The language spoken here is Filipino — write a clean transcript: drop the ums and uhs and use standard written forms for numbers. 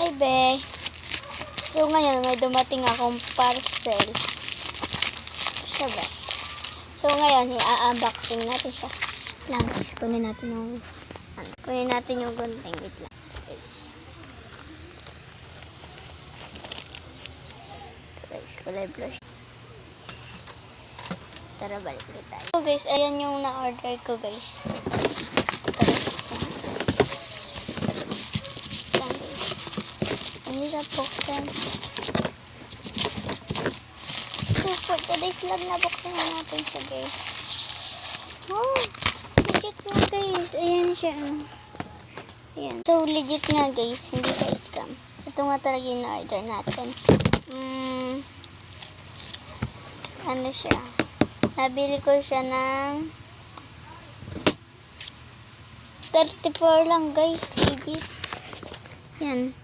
Hi, be. So, ngayon, may dumating akong parcel. Siya, be. So, ngayon, i-unboxing natin siya. Lang, guys, kunin natin yung gunting. Wait lang, guys. Ito, guys, kulay blush. Tara, balik ulit tayo. So, guys, ayan yung na-order ko, guys. Tara, buksan. So, for today's vlog na buksan na natin siya, guys. Oh, legit nga, guys. Ayan siya. Ayan. So, legit nga, guys. Hindi ka scam. Ito nga talaga yung na-order natin. Ano siya? Nabili ko siya ng 34 lang, guys. Legit. Yan.